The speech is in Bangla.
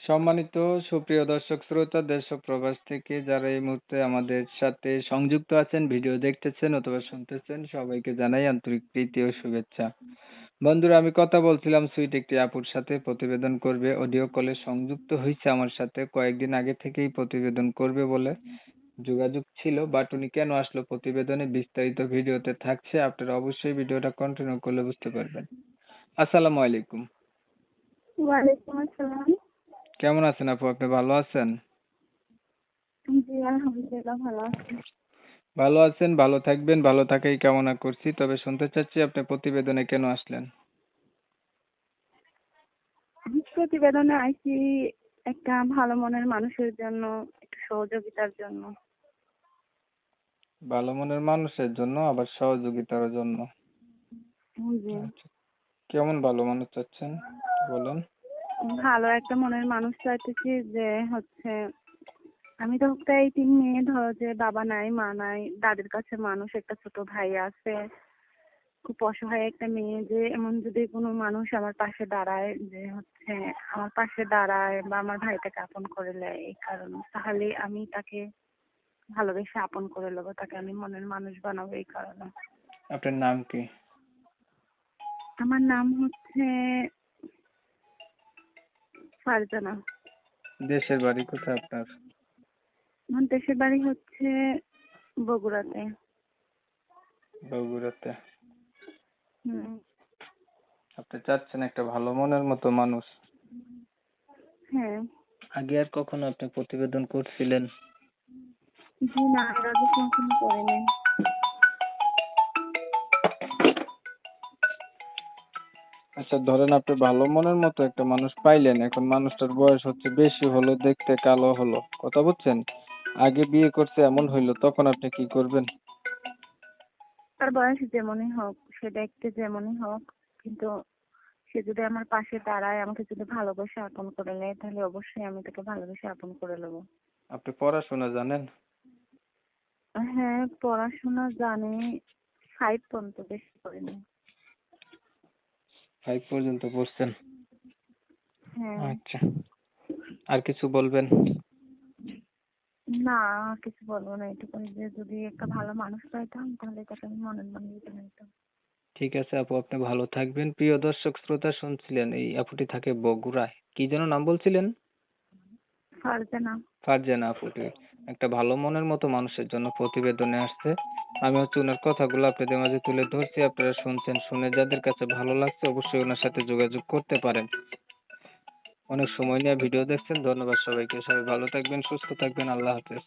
সম্মানিত সুপ্রিয় দর্শক শ্রোতা দেশ ও প্রবাস থেকে যারা এই মুহূর্তে আমাদের সাথে সংযুক্ত আছেন, ভিডিও দেখতেছেন অথবা শুনতেছেন, সবাইকে জানাই আন্তরিক প্রীতি ও শুভেচ্ছা। বন্ধুরা, আমি কথা বলছিলাম সুইট একটি আপুর সাথে, প্রতিবেদন করবে, অডিও কলে সংযুক্ত হয়েছে আমার সাথে, কয়েকদিন আগে থেকেই প্রতিবেদন করবে বলে যোগাযোগ ছিল, বাট উনি কেন আসলো প্রতিবেদনে বিস্তারিত ভিডিওতে থাকছে, আপনারা অবশ্যই ভিডিওটা কন্টিনিউ করলে বুঝতে পারবেন। আসসালামু আলাইকুম। ওয়ালাইকুম আসসালাম। কেমন আছেন আপু? আপনি ভালো আছেন? জি, আলহামদুলিল্লাহ ভালো আছি। ভালো আছেন, ভালো থাকবেন, ভালো থাকাই কামনা করছি। তবে শুনতে চাচ্ছি আপনি প্রতিবেদনে কেন আসলেন? আমি প্রতিবেদনে আইছি একটা ভালো মনের মানুষের জন্য, একটু সহযোগিতার জন্য। ভালো মনের মানুষের জন্য, আবার সহযোগিতার জন্য। জি, আচ্ছা, কেমন ভালো মানুষ চাচ্ছেন বলেন। ভালো একটা মনের মানুষ চাইতেছি যে আমি তো প্রায় 3 মেয়ে, ধরো যে বাবা নাই, মা নাই, দাদির কাছে মানুষ, একটা ছোট ভাই আছে। খুব অসহায় একটা মেয়ে, যে এমন যদি কোনো মানুষ আমার পাশে দাঁড়ায়, যে আমার পাশে দাঁড়ায় বা আমার ভাইটাকে আপন করে নেয়, এই কারণে তাহলে আমি তাকে ভালোবেসে আপন করে নেবো, তাকে আমি মনের মানুষ বানাবো এই কারণে। আপনার নাম কি? আমার নাম ফারজানা। দেশের বাড়ি কোথায় আপনার? আমার দেশের বাড়ি বগুড়াতে। বগুড়াতে। হুম। আপনি চাচ্ছেন একটা ভালো মনের মতো মানুষ। হ্যাঁ। আগে আর কখনো আপনি প্রতিবেদন করছিলেন? জি না, এর আগে কখনো করিনি। আচ্ছা, ধরেন আপনি ভালো মনের মতো একটা মানুষ পাইলেন, এখন মানুষটার বয়স বেশি হলো, দেখতে কালো হলো, কথা বুঝছেন? আগে বিয়ে করছে এমন হইলো, তখন আপনি কি করবেন? তার বয়স যেমনই হোক, সে দেখতে যেমনই হোক, কিন্তু সে যদি আমার পাশে দাঁড়ায়, আমাকে যদি ভালোবেসে আপন করে নেয়, তাহলে অবশ্যই আমি তাকে ভালোবেসে আপন করে নেবো। আপনি পড়াশোনা জানেন? হ্যাঁ, পড়াশোনা জানি। 5 পর্যন্ত, বেশি করিনি। 5 পর্যন্ত পড়ছেন? হ্যাঁ। আচ্ছা, আর কিছু বলবেন? না, আর কিছু বলবো না, এটুকুই যে যদি একটা ভালো মানুষ পাইতাম, তাহলে তাকে আমি মনের মানুষ বানিয়ে নিতাম। ঠিক আছে আপু, আপনি ভালো থাকবেন। প্রিয় দর্শক শ্রোতা, শুনছিলেন এই আপুটি থাকে বগুড়ায়, কি যেন নাম বলছিলেন? ফারজানা। ফারজানা আপুটি একটা ভালো মনের মতো মানুষের জন্য প্রতিবেদনে আসছে। আমি ওনার কথাগুলো আপনাদের মাঝে তুলে ধরছি, আপনারা শুনছেন, শুনে যাদের কাছে ভালো লাগছে অবশ্যই ওনার সাথে যোগাযোগ করতে পারেন। অনেক সময় নিয়ে ভিডিও দেখছেন, ধন্যবাদ সবাইকে। সবাই ভালো থাকবেন, সুস্থ থাকবেন, আল্লাহ হাফেজ।